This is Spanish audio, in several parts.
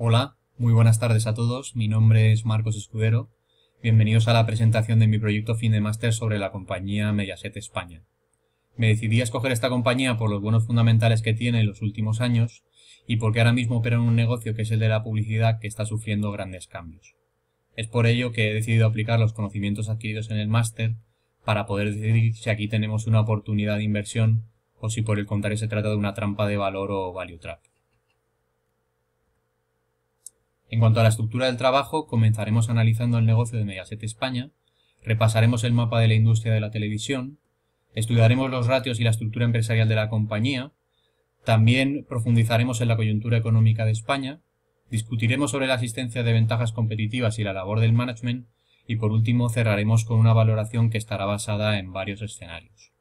Hola, muy buenas tardes a todos. Mi nombre es Marcos Escudero. Bienvenidos a la presentación de mi proyecto fin de máster sobre la compañía Mediaset España. Me decidí a escoger esta compañía por los buenos fundamentales que tiene en los últimos años y porque ahora mismo opera en un negocio que es el de la publicidad que está sufriendo grandes cambios. Es por ello que he decidido aplicar los conocimientos adquiridos en el máster para poder decidir si aquí tenemos una oportunidad de inversión o si por el contrario se trata de una trampa de valor o value trap. En cuanto a la estructura del trabajo, comenzaremos analizando el negocio de Mediaset España, repasaremos el mapa de la industria de la televisión, estudiaremos los ratios y la estructura empresarial de la compañía, también profundizaremos en la coyuntura económica de España, discutiremos sobre la existencia de ventajas competitivas y la labor del management, y por último cerraremos con una valoración que estará basada en varios escenarios.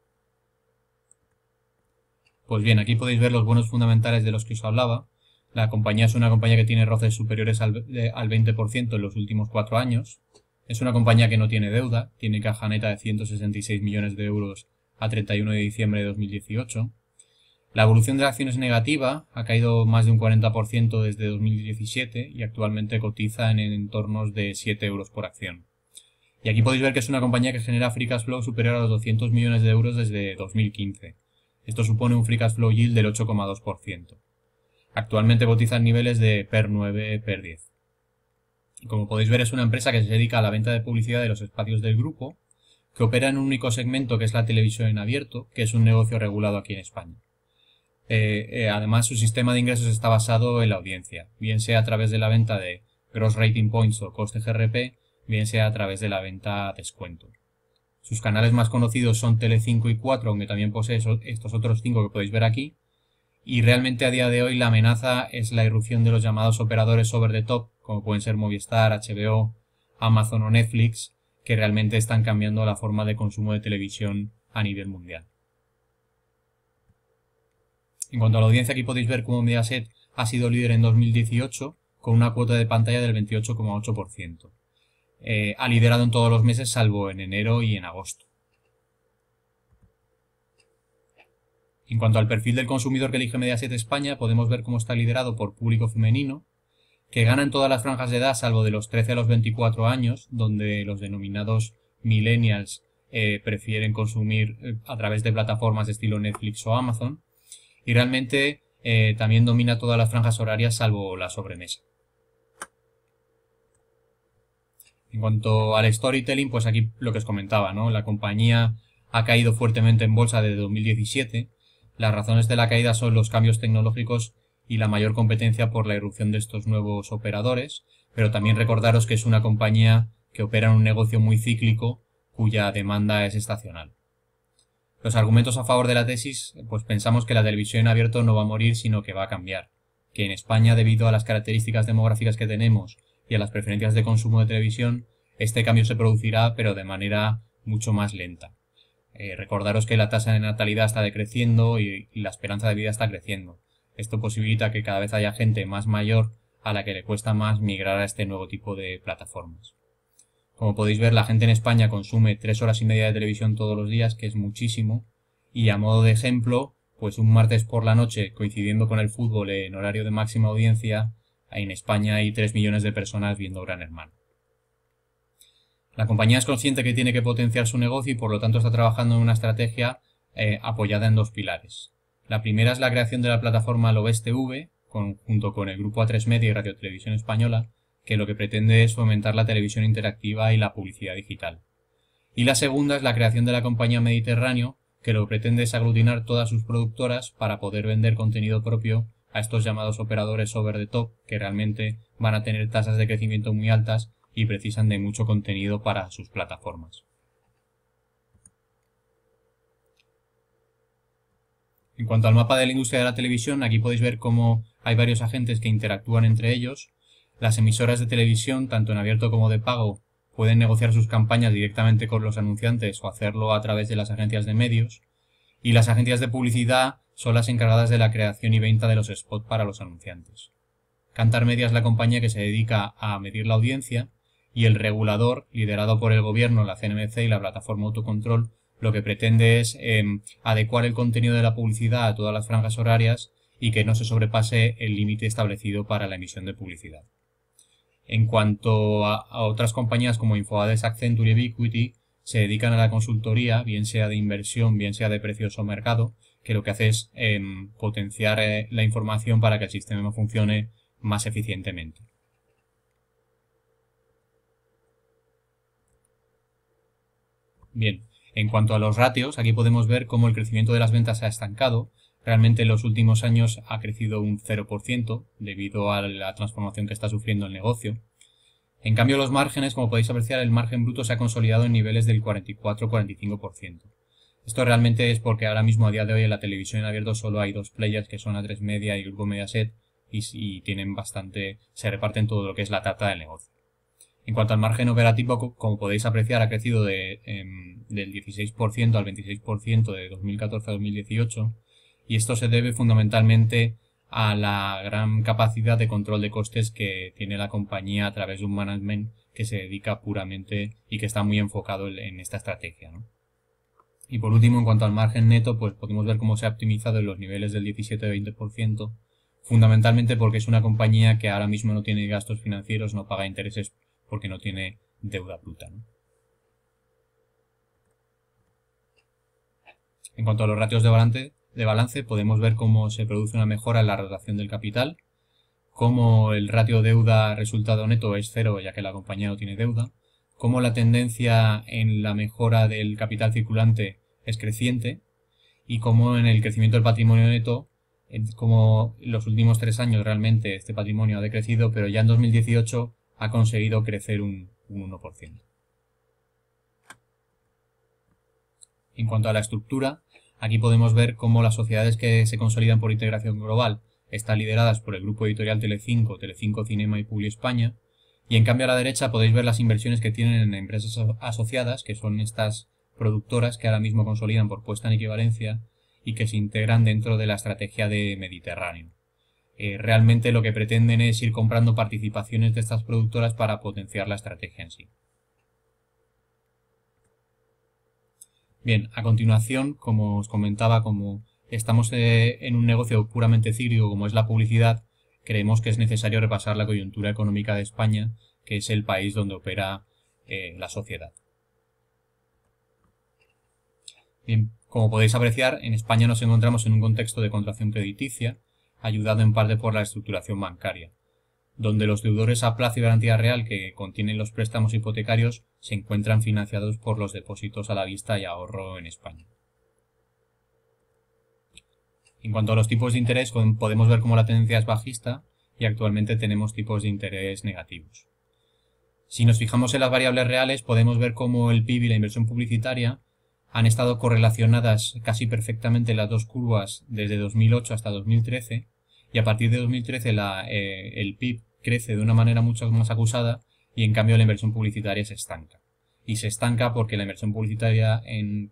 Pues bien, aquí podéis ver los buenos fundamentales de los que os hablaba. La compañía es una compañía que tiene roces superiores al 20% en los últimos 4 años. Es una compañía que no tiene deuda, tiene caja neta de 166 millones de euros a 31 de diciembre de 2018. La evolución de la acción es negativa, ha caído más de un 40% desde 2017 y actualmente cotiza en entornos de 7 euros por acción. Y aquí podéis ver que es una compañía que genera free cash flow superior a los 200 millones de euros desde 2015. Esto supone un free cash flow yield del 8,2%. Actualmente cotiza en niveles de PER 9, PER 10. Como podéis ver, es una empresa que se dedica a la venta de publicidad de los espacios del grupo, que opera en un único segmento que es la televisión en abierto, que es un negocio regulado aquí en España. Además, su sistema de ingresos está basado en la audiencia, bien sea a través de la venta de Gross Rating Points o coste GRP, bien sea a través de la venta a descuento. Sus canales más conocidos son Telecinco y 4, aunque también posee estos otros 5 que podéis ver aquí. Y realmente a día de hoy la amenaza es la irrupción de los llamados operadores over the top, como pueden ser Movistar, HBO, Amazon o Netflix, que realmente están cambiando la forma de consumo de televisión a nivel mundial. En cuanto a la audiencia, aquí podéis ver cómo Mediaset ha sido líder en 2018 con una cuota de pantalla del 28,8%. Ha liderado en todos los meses salvo en enero y en agosto. En cuanto al perfil del consumidor que elige Mediaset España, podemos ver cómo está liderado por público femenino, que gana en todas las franjas de edad salvo de los 13 a los 24 años, donde los denominados millennials prefieren consumir a través de plataformas de estilo Netflix o Amazon, y realmente también domina todas las franjas horarias salvo la sobremesa. En cuanto al storytelling, pues aquí lo que os comentaba, ¿no? La compañía ha caído fuertemente en bolsa desde 2017. Las razones de la caída son los cambios tecnológicos y la mayor competencia por la irrupción de estos nuevos operadores, pero también recordaros que es una compañía que opera en un negocio muy cíclico cuya demanda es estacional. Los argumentos a favor de la tesis, pues pensamos que la televisión en abierto no va a morir, sino que va a cambiar. Que en España, debido a las características demográficas que tenemos y a las preferencias de consumo de televisión, este cambio se producirá, pero de manera mucho más lenta. Recordaros que la tasa de natalidad está decreciendo y la esperanza de vida está creciendo. Esto posibilita que cada vez haya gente más mayor a la que le cuesta más migrar a este nuevo tipo de plataformas. Como podéis ver, la gente en España consume 3 horas y media de televisión todos los días, que es muchísimo, y a modo de ejemplo, pues un martes por la noche, coincidiendo con el fútbol en horario de máxima audiencia, en España hay 3 millones de personas viendo Gran Hermano. La compañía es consciente que tiene que potenciar su negocio y por lo tanto está trabajando en una estrategia apoyada en 2 pilares. La primera es la creación de la plataforma Lobes TV, junto con el grupo A3 Media y Radio Televisión Española, que lo que pretende es fomentar la televisión interactiva y la publicidad digital. Y la segunda es la creación de la compañía Mediterráneo, que lo que pretende es aglutinar todas sus productoras para poder vender contenido propio a estos llamados operadores over the top, que realmente van a tener tasas de crecimiento muy altas y precisan de mucho contenido para sus plataformas. En cuanto al mapa de la industria de la televisión, aquí podéis ver cómo hay varios agentes que interactúan entre ellos. Las emisoras de televisión, tanto en abierto como de pago, pueden negociar sus campañas directamente con los anunciantes o hacerlo a través de las agencias de medios. Y las agencias de publicidad son las encargadas de la creación y venta de los spots para los anunciantes. Kantar Media es la compañía que se dedica a medir la audiencia y el regulador, liderado por el gobierno, la CNMC y la plataforma Autocontrol, lo que pretende es adecuar el contenido de la publicidad a todas las franjas horarias y que no se sobrepase el límite establecido para la emisión de publicidad. En cuanto a otras compañías como Infobades, Accenture y Ebiquity, se dedican a la consultoría, bien sea de inversión, bien sea de precios o mercado, que lo que hace es potenciar la información para que el sistema funcione más eficientemente. Bien, en cuanto a los ratios, aquí podemos ver cómo el crecimiento de las ventas se ha estancado. Realmente en los últimos años ha crecido un 0% debido a la transformación que está sufriendo el negocio. En cambio, los márgenes, como podéis apreciar, el margen bruto se ha consolidado en niveles del 44-45%. Esto realmente es porque ahora mismo, a día de hoy, en la televisión en abierto solo hay dos players, que son A3 Media y Grupo Mediaset, y tienen bastante, se reparten todo lo que es la tarta del negocio. En cuanto al margen operativo, como podéis apreciar, ha crecido del 16% al 26% de 2014 a 2018, y esto se debe fundamentalmente a la gran capacidad de control de costes que tiene la compañía a través de un management que se dedica puramente y que está muy enfocado en esta estrategia, ¿no? Y por último, en cuanto al margen neto, pues podemos ver cómo se ha optimizado en los niveles del 17-20%, fundamentalmente porque es una compañía que ahora mismo no tiene gastos financieros, no paga intereses porque no tiene deuda bruta, ¿no? En cuanto a los ratios de balance, podemos ver cómo se produce una mejora en la relación del capital, cómo el ratio deuda-resultado neto es cero ya que la compañía no tiene deuda, cómo la tendencia en la mejora del capital circulante es creciente y cómo en el crecimiento del patrimonio neto, como en los últimos 3 años realmente este patrimonio ha decrecido, pero ya en 2018 ha conseguido crecer un 1%. En cuanto a la estructura, aquí podemos ver cómo las sociedades que se consolidan por integración global están lideradas por el grupo editorial Telecinco, Telecinco Cinema y Publi España, y en cambio a la derecha podéis ver las inversiones que tienen en empresas asociadas, que son estas productoras que ahora mismo consolidan por puesta en equivalencia y que se integran dentro de la estrategia de Mediterráneo. Realmente lo que pretenden es ir comprando participaciones de estas productoras para potenciar la estrategia en sí. Bien, a continuación, como os comentaba, como estamos en un negocio puramente cíclico como es la publicidad, creemos que es necesario repasar la coyuntura económica de España, que es el país donde opera la sociedad. Bien, como podéis apreciar, en España nos encontramos en un contexto de contracción crediticia, ayudado en parte por la estructuración bancaria, donde los deudores a plazo y garantía real que contienen los préstamos hipotecarios se encuentran financiados por los depósitos a la vista y ahorro en España. En cuanto a los tipos de interés, podemos ver cómo la tendencia es bajista y actualmente tenemos tipos de interés negativos. Si nos fijamos en las variables reales, podemos ver cómo el PIB y la inversión publicitaria han estado correlacionadas casi perfectamente las dos curvas desde 2008 hasta 2013, y a partir de 2013 el PIB crece de una manera mucho más acusada y en cambio la inversión publicitaria se estanca. Y se estanca porque la inversión publicitaria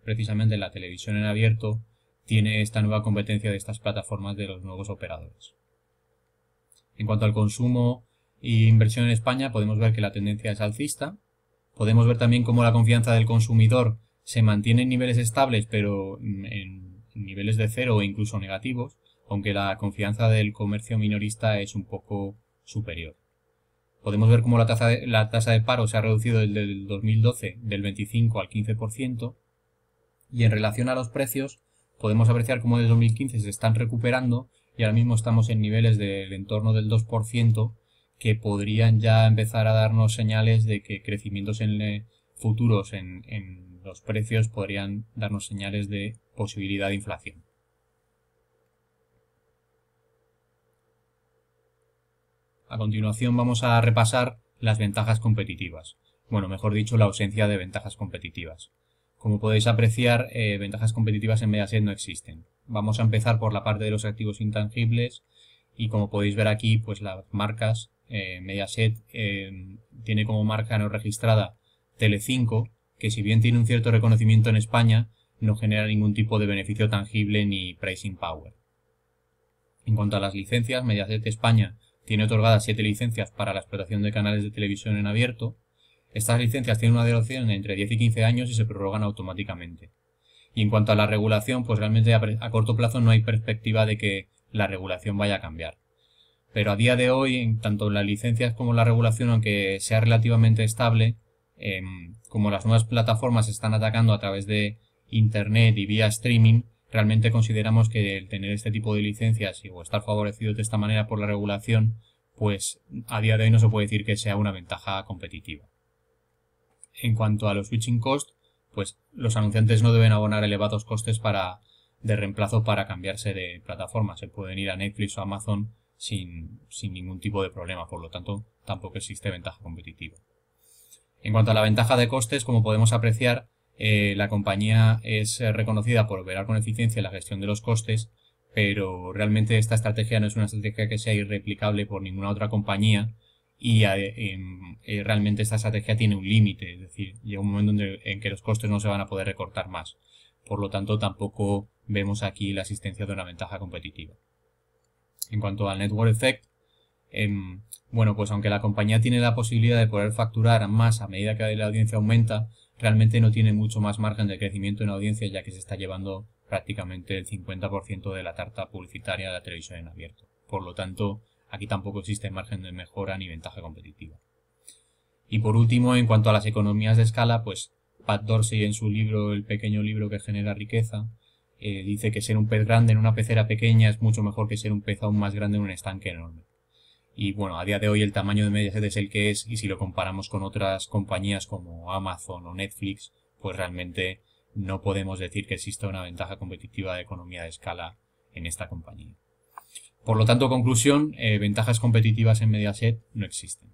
precisamente en la televisión en abierto tiene esta nueva competencia de estas plataformas de los nuevos operadores. En cuanto al consumo e inversión en España, podemos ver que la tendencia es alcista. Podemos ver también cómo la confianza del consumidor se mantiene en niveles estables, pero en niveles de cero o incluso negativos, aunque la confianza del comercio minorista es un poco superior. Podemos ver cómo la tasa de paro se ha reducido desde el 2012 del 25 al 15%, y en relación a los precios podemos apreciar cómo desde 2015 se están recuperando y ahora mismo estamos en niveles del entorno del 2%, que podrían ya empezar a darnos señales de que crecimientos futuros en los precios podrían darnos señales de posibilidad de inflación. A continuación vamos a repasar las ventajas competitivas. Bueno, mejor dicho, la ausencia de ventajas competitivas. Como podéis apreciar, ventajas competitivas en Mediaset no existen. Vamos a empezar por la parte de los activos intangibles y como podéis ver aquí, pues las marcas, Mediaset tiene como marca no registrada Telecinco, que si bien tiene un cierto reconocimiento en España, no genera ningún tipo de beneficio tangible ni pricing power. En cuanto a las licencias, Mediaset España tiene otorgadas 7 licencias para la explotación de canales de televisión en abierto. Estas licencias tienen una duración de entre 10 y 15 años y se prorrogan automáticamente. Y en cuanto a la regulación, pues realmente a corto plazo no hay perspectiva de que la regulación vaya a cambiar. Pero a día de hoy, en tanto las licencias como la regulación, aunque sea relativamente estable, como las nuevas plataformas se están atacando a través de Internet y vía streaming, realmente consideramos que el tener este tipo de licencias o estar favorecidos de esta manera por la regulación, pues a día de hoy no se puede decir que sea una ventaja competitiva. En cuanto a los switching costs, pues los anunciantes no deben abonar elevados costes de reemplazo para cambiarse de plataforma. Se pueden ir a Netflix o Amazon sin ningún tipo de problema, por lo tanto tampoco existe ventaja competitiva. En cuanto a la ventaja de costes, como podemos apreciar, la compañía es reconocida por operar con eficiencia en la gestión de los costes, pero realmente esta estrategia no es una estrategia que sea irreplicable por ninguna otra compañía y realmente esta estrategia tiene un límite, es decir, llega un momento en que los costes no se van a poder recortar más. Por lo tanto, tampoco vemos aquí la existencia de una ventaja competitiva. En cuanto al network effect, bueno, pues aunque la compañía tiene la posibilidad de poder facturar más a medida que la audiencia aumenta, realmente no tiene mucho más margen de crecimiento en audiencia, ya que se está llevando prácticamente el 50% de la tarta publicitaria de la televisión en abierto. Por lo tanto, aquí tampoco existe margen de mejora ni ventaja competitiva. Y por último, en cuanto a las economías de escala, pues Pat Dorsey en su libro, El pequeño libro que genera riqueza, dice que ser un pez grande en una pecera pequeña es mucho mejor que ser un pez aún más grande en un estanque enorme. Y bueno, a día de hoy el tamaño de Mediaset es el que es, y si lo comparamos con otras compañías como Amazon o Netflix, pues realmente no podemos decir que exista una ventaja competitiva de economía de escala en esta compañía. Por lo tanto, conclusión, ventajas competitivas en Mediaset no existen.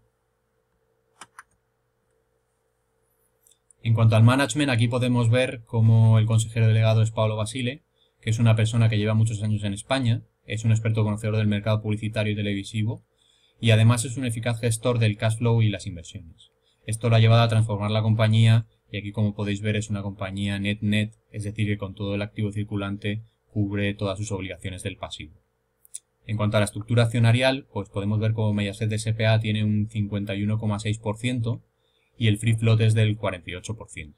En cuanto al management, aquí podemos ver cómo el consejero delegado es Paolo Basile, que es una persona que lleva muchos años en España, es un experto conocedor del mercado publicitario y televisivo, y además es un eficaz gestor del cash flow y las inversiones. Esto lo ha llevado a transformar la compañía, y aquí como podéis ver es una compañía net-net, es decir que con todo el activo circulante cubre todas sus obligaciones del pasivo. En cuanto a la estructura accionarial, pues podemos ver como Mediaset S.p.A. tiene un 51,6%, y el free float es del 48%.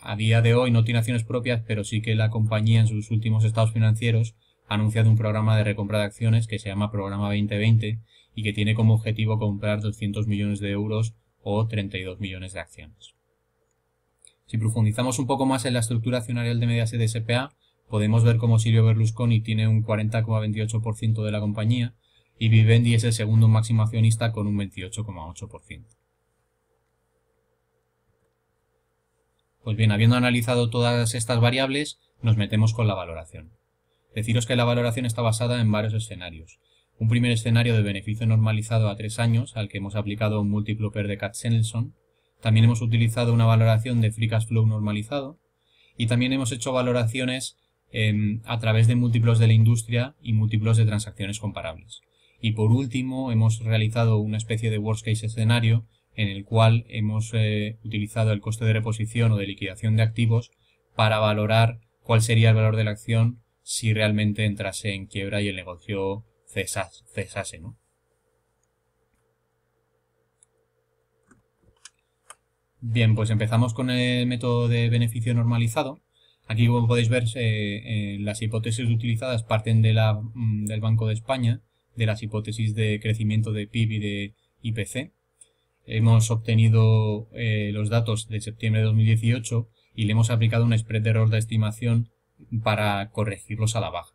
A día de hoy no tiene acciones propias, pero sí que la compañía en sus últimos estados financieros ha anunciado un programa de recompra de acciones que se llama Programa 2020 y que tiene como objetivo comprar 200 millones de euros o 32 millones de acciones. Si profundizamos un poco más en la estructura accionarial de Mediaset S.p.A., podemos ver cómo Silvio Berlusconi tiene un 40,28% de la compañía y Vivendi es el segundo máximo accionista con un 28,8%. Pues bien, habiendo analizado todas estas variables, nos metemos con la valoración. Deciros que la valoración está basada en varios escenarios. Un primer escenario de beneficio normalizado a 3 años, al que hemos aplicado un múltiplo PER de Katz-Nelson. También hemos utilizado una valoración de free cash flow normalizado. Y también hemos hecho valoraciones a través de múltiplos de la industria y múltiplos de transacciones comparables. Y por último, hemos realizado una especie de worst case escenario en el cual hemos utilizado el coste de reposición o de liquidación de activos para valorar cuál sería el valor de la acción si realmente entrase en quiebra y el negocio cesase, ¿no? Bien, pues empezamos con el método de beneficio normalizado. Aquí, como podéis ver, las hipótesis utilizadas parten del Banco de España, de las hipótesis de crecimiento de PIB y de IPC. Hemos obtenido los datos de septiembre de 2018 y le hemos aplicado un spread de error de estimación para corregirlos a la baja.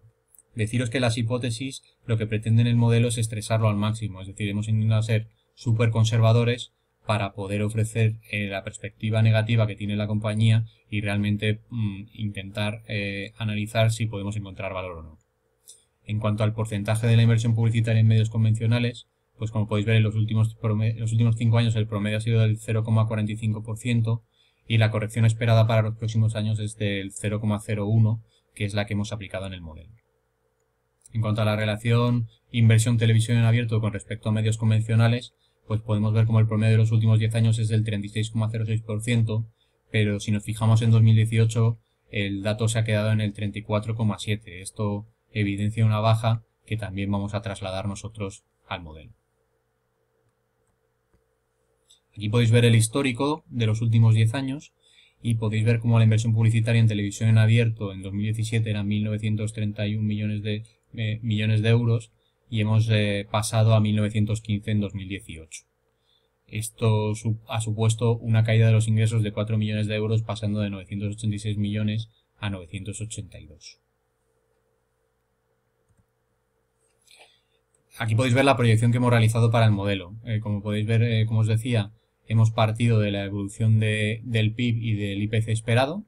Deciros que las hipótesis lo que pretenden el modelo es estresarlo al máximo, es decir, hemos intentado ser súper conservadores para poder ofrecer la perspectiva negativa que tiene la compañía y realmente intentar analizar si podemos encontrar valor o no. En cuanto al porcentaje de la inversión publicitaria en medios convencionales, pues como podéis ver en los últimos 5 años el promedio ha sido del 0,45% y la corrección esperada para los próximos años es del 0,01%, que es la que hemos aplicado en el modelo. En cuanto a la relación inversión-televisión en abierto con respecto a medios convencionales, pues podemos ver como el promedio de los últimos 10 años es del 36,06%, pero si nos fijamos en 2018 el dato se ha quedado en el 34,7%. Esto evidencia una baja que también vamos a trasladar nosotros al modelo. Aquí podéis ver el histórico de los últimos 10 años y podéis ver cómo la inversión publicitaria en televisión en abierto en 2017 eran 1.931 millones de millones de euros y hemos pasado a 1.915 en 2018. Esto ha supuesto una caída de los ingresos de 4 millones de euros, pasando de 986 millones a 982. Aquí podéis ver la proyección que hemos realizado para el modelo. Como podéis ver, como os decía, hemos partido de la evolución del PIB y del IPC esperado.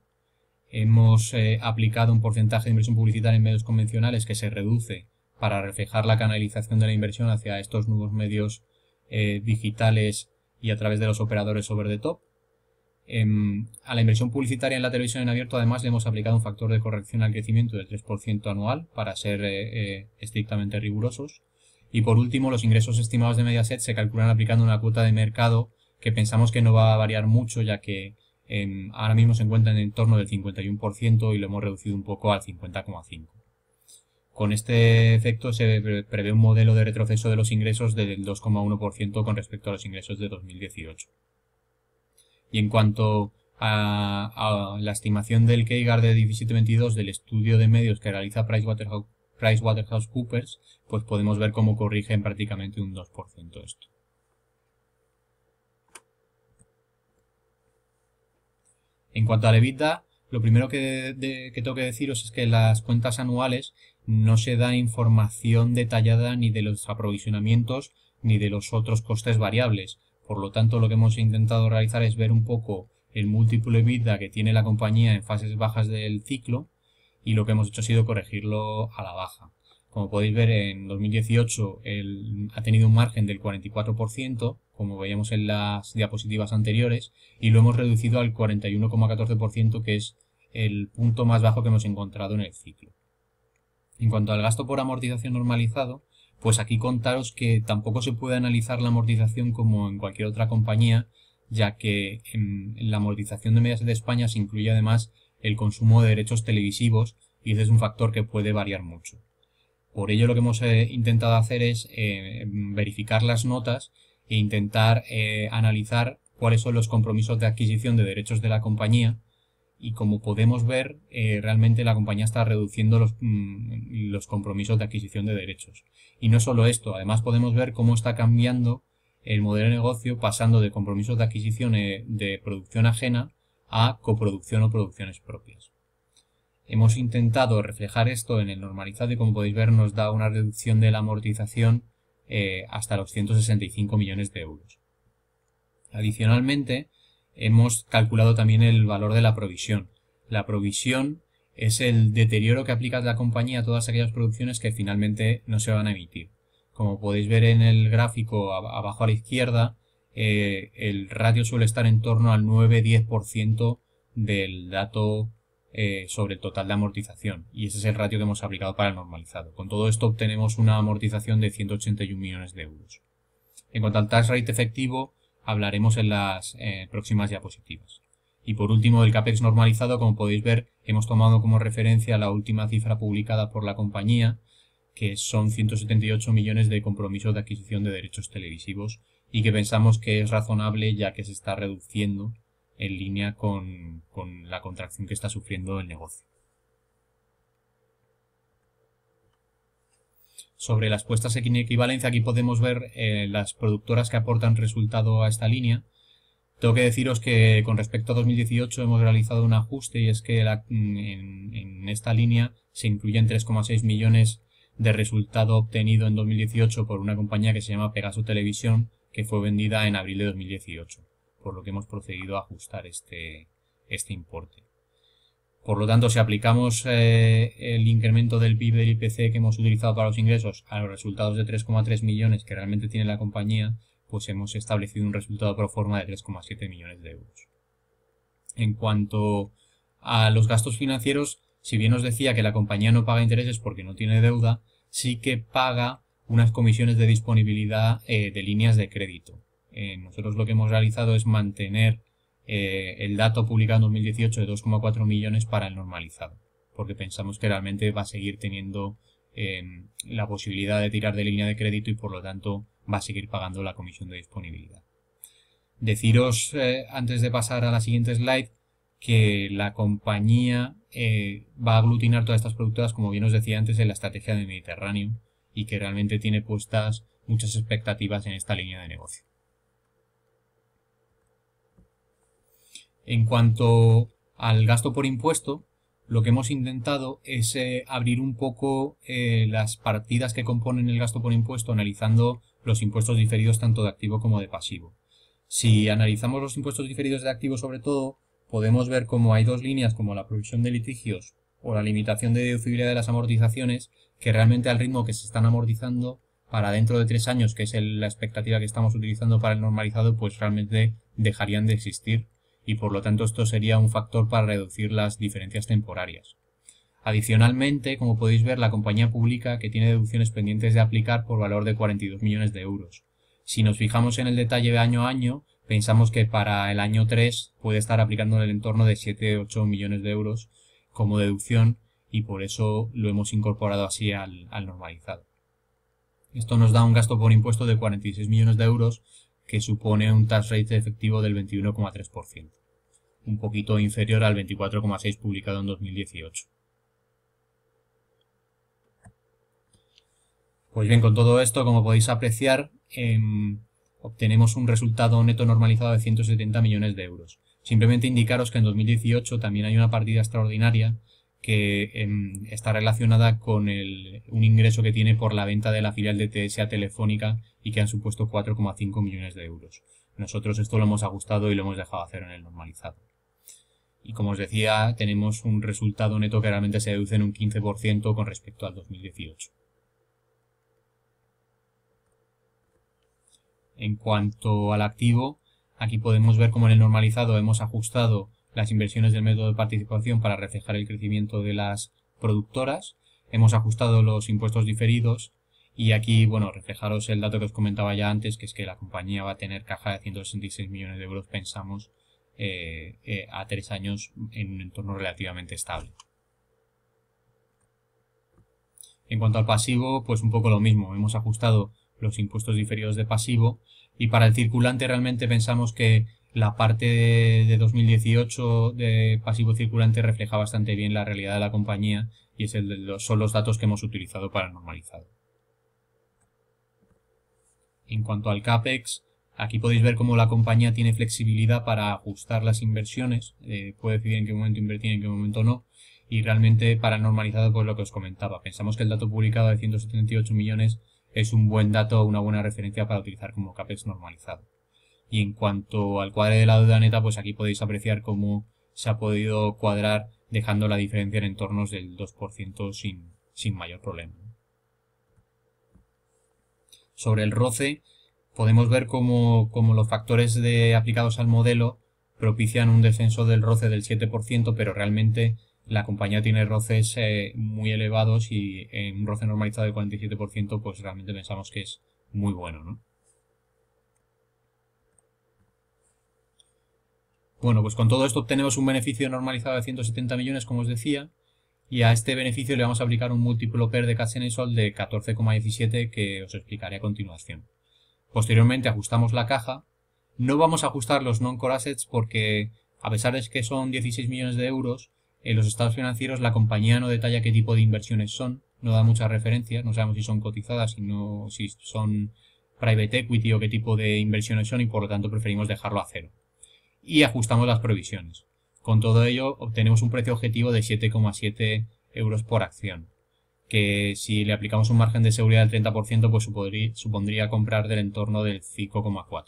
Hemos aplicado un porcentaje de inversión publicitaria en medios convencionales que se reduce para reflejar la canalización de la inversión hacia estos nuevos medios digitales y a través de los operadores over the top. A la inversión publicitaria en la televisión en abierto, además, le hemos aplicado un factor de corrección al crecimiento del 3% anual para ser estrictamente rigurosos. Y por último, los ingresos estimados de Mediaset se calculan aplicando una cuota de mercado que pensamos que no va a variar mucho, ya que ahora mismo se encuentra en torno del 51% y lo hemos reducido un poco al 50,5%. Con este efecto se prevé un modelo de retroceso de los ingresos del 2,1% con respecto a los ingresos de 2018. Y en cuanto a la estimación del CAGR de 17-22 del estudio de medios que realiza PricewaterhouseCoopers, pues podemos ver cómo corrige en prácticamente un 2% esto. En cuanto al EBITDA, lo primero que tengo que deciros es que en las cuentas anuales no se da información detallada ni de los aprovisionamientos ni de los otros costes variables. Por lo tanto, lo que hemos intentado realizar es ver un poco el múltiplo EBITDA que tiene la compañía en fases bajas del ciclo, y lo que hemos hecho ha sido corregirlo a la baja. Como podéis ver, en 2018 ha tenido un margen del 44%, como veíamos en las diapositivas anteriores, y lo hemos reducido al 41,14%, que es el punto más bajo que hemos encontrado en el ciclo. En cuanto al gasto por amortización normalizado, pues aquí contaros que tampoco se puede analizar la amortización como en cualquier otra compañía, ya que en la amortización de Mediaset de España se incluye además el consumo de derechos televisivos, y ese es un factor que puede variar mucho. Por ello, lo que hemos intentado hacer es verificar las notas e intentar analizar cuáles son los compromisos de adquisición de derechos de la compañía, y como podemos ver, realmente la compañía está reduciendo los compromisos de adquisición de derechos. Y no solo esto, además podemos ver cómo está cambiando el modelo de negocio, pasando de compromisos de adquisición de producción ajena a coproducción o producciones propias. Hemos intentado reflejar esto en el normalizado y, como podéis ver, nos da una reducción de la amortización hasta los 165 millones de euros. Adicionalmente, hemos calculado también el valor de la provisión. La provisión es el deterioro que aplica la compañía a todas aquellas producciones que finalmente no se van a emitir. Como podéis ver en el gráfico abajo a la izquierda, el ratio suele estar en torno al 9-10% del dato sobre el total de amortización, y ese es el ratio que hemos aplicado para el normalizado. Con todo esto obtenemos una amortización de 181 millones de euros. En cuanto al tax rate efectivo, hablaremos en las próximas diapositivas. Y por último, el CAPEX normalizado, como podéis ver, hemos tomado como referencia la última cifra publicada por la compañía, que son 178 millones de compromisos de adquisición de derechos televisivos, y que pensamos que es razonable, ya que se está reduciendo en línea con la contracción que está sufriendo el negocio. Sobre las puestas en equivalencia, aquí podemos ver las productoras que aportan resultado a esta línea. Tengo que deciros que con respecto a 2018 hemos realizado un ajuste, y es que en esta línea se incluyen 3,6 millones de resultado obtenido en 2018 por una compañía que se llama Pegaso Televisión, que fue vendida en abril de 2018, por lo que hemos procedido a ajustar este importe. Por lo tanto, si aplicamos el incremento del PIB del IPC que hemos utilizado para los ingresos a los resultados de 3,3 millones que realmente tiene la compañía, pues hemos establecido un resultado pro forma de 3,7 millones de euros. En cuanto a los gastos financieros, si bien os decía que la compañía no paga intereses porque no tiene deuda, sí que paga unas comisiones de disponibilidad de líneas de crédito. Nosotros lo que hemos realizado es mantener el dato publicado en 2018 de 2,4 millones para el normalizado, porque pensamos que realmente va a seguir teniendo la posibilidad de tirar de línea de crédito, y por lo tanto va a seguir pagando la comisión de disponibilidad. Deciros, antes de pasar a la siguiente slide, que la compañía va a aglutinar todas estas productoras, como bien os decía antes, en la estrategia del Mediterráneo y que realmente tiene puestas muchas expectativas en esta línea de negocio. En cuanto al gasto por impuesto, lo que hemos intentado es abrir un poco las partidas que componen el gasto por impuesto, analizando los impuestos diferidos tanto de activo como de pasivo. Si analizamos los impuestos diferidos de activo sobre todo, podemos ver cómo hay dos líneas como la provisión de litigios o la limitación de deducibilidad de las amortizaciones, que realmente al ritmo que se están amortizando para dentro de 3 años, que es la expectativa que estamos utilizando para el normalizado, pues realmente dejarían de existir y por lo tanto esto sería un factor para reducir las diferencias temporarias. Adicionalmente, como podéis ver, la compañía publica que tiene deducciones pendientes de aplicar por valor de 42 millones de euros. Si nos fijamos en el detalle de año a año, pensamos que para el año 3 puede estar aplicando en el entorno de 7-8 millones de euros como deducción y por eso lo hemos incorporado así al normalizado. Esto nos da un gasto por impuesto de 46 millones de euros que supone un tax rate efectivo del 21,3%, un poquito inferior al 24,6% publicado en 2018. Pues bien, con todo esto, como podéis apreciar, obtenemos un resultado neto normalizado de 170 millones de euros. Simplemente indicaros que en 2018 también hay una partida extraordinaria que está relacionada con un ingreso que tiene por la venta de la filial de TS a Telefónica y que han supuesto 4,5 millones de euros. Nosotros esto lo hemos ajustado y lo hemos dejado hacer en el normalizado. Y como os decía, tenemos un resultado neto que realmente se deduce en un 15% con respecto al 2018. En cuanto al activo, aquí podemos ver cómo en el normalizado hemos ajustado las inversiones del método de participación para reflejar el crecimiento de las productoras, hemos ajustado los impuestos diferidos y aquí, bueno, reflejaros el dato que os comentaba ya antes, que es que la compañía va a tener caja de 166 millones de euros, pensamos, a 3 años en un entorno relativamente estable. En cuanto al pasivo, pues un poco lo mismo, hemos ajustado los impuestos diferidos de pasivo y para el circulante realmente pensamos que la parte de 2018 de pasivo circulante refleja bastante bien la realidad de la compañía y son los datos que hemos utilizado para el normalizado. En cuanto al CAPEX, aquí podéis ver cómo la compañía tiene flexibilidad para ajustar las inversiones, puede decidir en qué momento invertir y en qué momento no, y realmente para el normalizado pues lo que os comentaba, pensamos que el dato publicado de 178 millones es un buen dato, una buena referencia para utilizar como CAPEX normalizado. Y en cuanto al cuadre de la deuda neta, pues aquí podéis apreciar cómo se ha podido cuadrar dejando la diferencia en entornos del 2% sin mayor problema. Sobre el ROCE, podemos ver cómo los factores aplicados al modelo propician un descenso del ROCE del 7%, pero realmente la compañía tiene ROCEs muy elevados y en un ROCE normalizado del 47%, pues realmente pensamos que es muy bueno, ¿no? Bueno, pues con todo esto obtenemos un beneficio normalizado de 170 millones, como os decía, y a este beneficio le vamos a aplicar un múltiplo PER de Cash-N-Sol de 14,17 que os explicaré a continuación. Posteriormente ajustamos la caja. No vamos a ajustar los non-core assets porque, a pesar de que son 16 millones de euros, en los estados financieros la compañía no detalla qué tipo de inversiones son, no da muchas referencias, no sabemos si son cotizadas, si son private equity o qué tipo de inversiones son y por lo tanto preferimos dejarlo a cero. Y ajustamos las provisiones. Con todo ello obtenemos un precio objetivo de 7,7 euros por acción, que si le aplicamos un margen de seguridad del 30% pues supondría comprar del entorno del 5,4.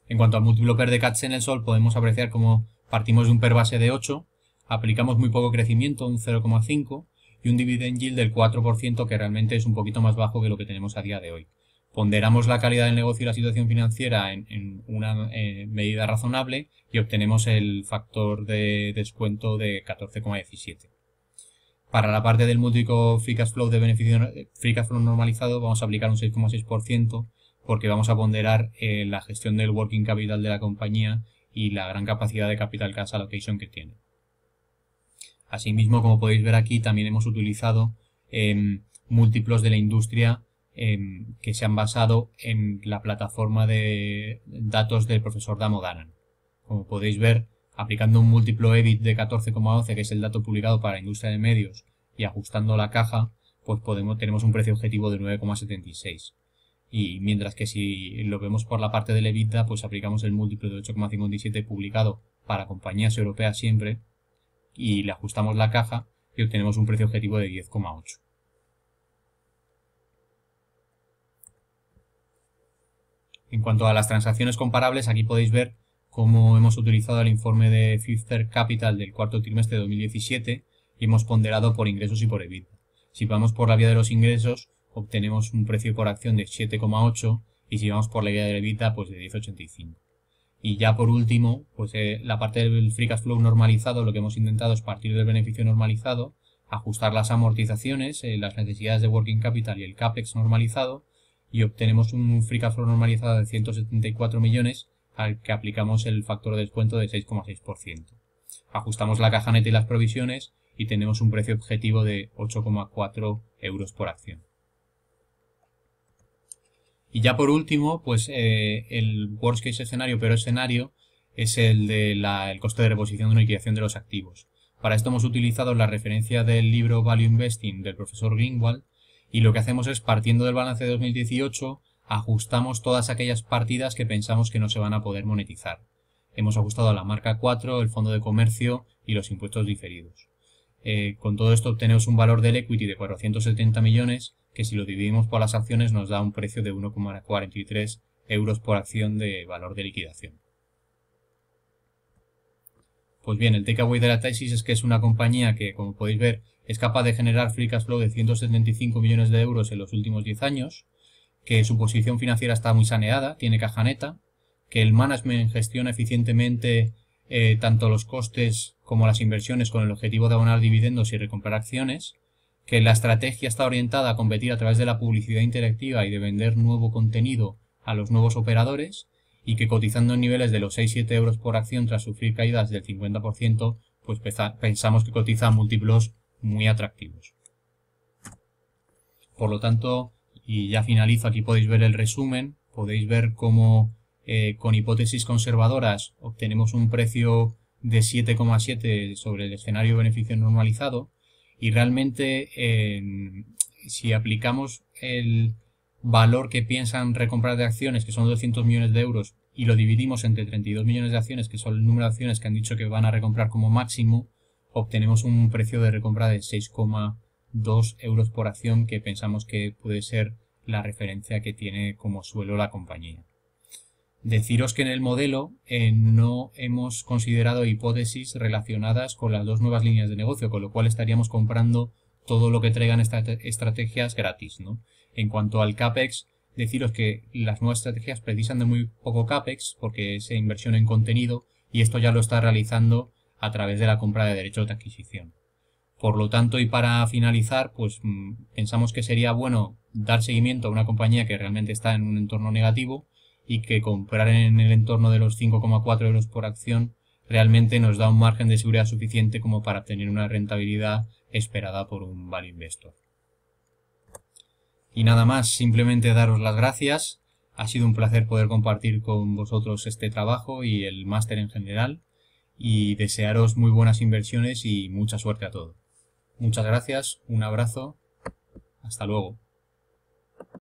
En cuanto al múltiplo PER de Cash-N-Sol podemos apreciar cómo partimos de un PER base de 8, aplicamos muy poco crecimiento, un 0,5 y un dividend yield del 4% que realmente es un poquito más bajo que lo que tenemos a día de hoy. Ponderamos la calidad del negocio y la situación financiera en una medida razonable y obtenemos el factor de descuento de 14,17. Para la parte del múltiplo free cash flow de beneficio free cash flow normalizado vamos a aplicar un 6,6% porque vamos a ponderar la gestión del working capital de la compañía y la gran capacidad de capital cash allocation que tiene. Asimismo, como podéis ver aquí, también hemos utilizado múltiplos de la industria que se han basado en la plataforma de datos del profesor Damodaran. Como podéis ver, aplicando un múltiplo EBIT de 14,12, que es el dato publicado para la industria de medios, y ajustando la caja, pues tenemos un precio objetivo de 9,76. Y mientras que si lo vemos por la parte del EBITDA, pues aplicamos el múltiplo de 8,57 publicado para compañías europeas siempre, y le ajustamos la caja y obtenemos un precio objetivo de 10,8. En cuanto a las transacciones comparables, aquí podéis ver cómo hemos utilizado el informe de Fifth Third Capital del cuarto trimestre de 2017 y hemos ponderado por ingresos y por EBITDA. Si vamos por la vía de los ingresos, obtenemos un precio por acción de 7,8 y si vamos por la vía del EBITDA, pues de 10,85. Y ya por último, pues la parte del free cash flow normalizado, lo que hemos intentado es partir del beneficio normalizado, ajustar las amortizaciones, las necesidades de working capital y el capex normalizado, y obtenemos un free cash flow normalizado de 174 millones al que aplicamos el factor de descuento de 6,6%. Ajustamos la caja neta y las provisiones y tenemos un precio objetivo de 8,4 euros por acción. Y ya por último, pues el worst case escenario, peor escenario, es el de el coste de reposición de una liquidación de los activos. Para esto hemos utilizado la referencia del libro Value Investing del profesor Greenwald, y lo que hacemos es, partiendo del balance de 2018, ajustamos todas aquellas partidas que pensamos que no se van a poder monetizar. Hemos ajustado a la marca 4, el fondo de comercio y los impuestos diferidos. Con todo esto obtenemos un valor del equity de 470 millones, que si lo dividimos por las acciones nos da un precio de 1,43 euros por acción de valor de liquidación. Pues bien, el takeaway de la tesis es que es una compañía que, como podéis ver, es capaz de generar free cash flow de 175 millones de euros en los últimos 10 años, que su posición financiera está muy saneada, tiene caja neta, que el management gestiona eficientemente tanto los costes como las inversiones con el objetivo de abonar dividendos y recomprar acciones, que la estrategia está orientada a competir a través de la publicidad interactiva y de vender nuevo contenido a los nuevos operadores, y que cotizando en niveles de los 6-7 euros por acción tras sufrir caídas del 50%, pues pensamos que cotiza a múltiplos muy atractivos. Por lo tanto, y ya finalizo, aquí podéis ver el resumen, podéis ver cómo con hipótesis conservadoras obtenemos un precio de 7,7 sobre el escenario beneficio normalizado, y realmente si aplicamos el valor que piensan recomprar de acciones, que son 200 millones de euros, y lo dividimos entre 32 millones de acciones, que son el número de acciones que han dicho que van a recomprar como máximo, obtenemos un precio de recompra de 6,2 euros por acción, que pensamos que puede ser la referencia que tiene como suelo la compañía. Deciros que en el modelo no hemos considerado hipótesis relacionadas con las dos nuevas líneas de negocio, con lo cual estaríamos comprando todo lo que traigan estas estrategias gratis, ¿no? En cuanto al CAPEX, deciros que las nuevas estrategias precisan de muy poco CAPEX porque es inversión en contenido, y esto ya lo está realizando a través de la compra de derechos de adquisición. Por lo tanto, y para finalizar, pues pensamos que sería bueno dar seguimiento a una compañía que realmente está en un entorno negativo, y que comprar en el entorno de los 5,4 euros por acción realmente nos da un margen de seguridad suficiente como para obtener una rentabilidad esperada por un value investor. Y nada más, simplemente daros las gracias. Ha sido un placer poder compartir con vosotros este trabajo y el máster en general, y desearos muy buenas inversiones y mucha suerte a todos. Muchas gracias, un abrazo, hasta luego.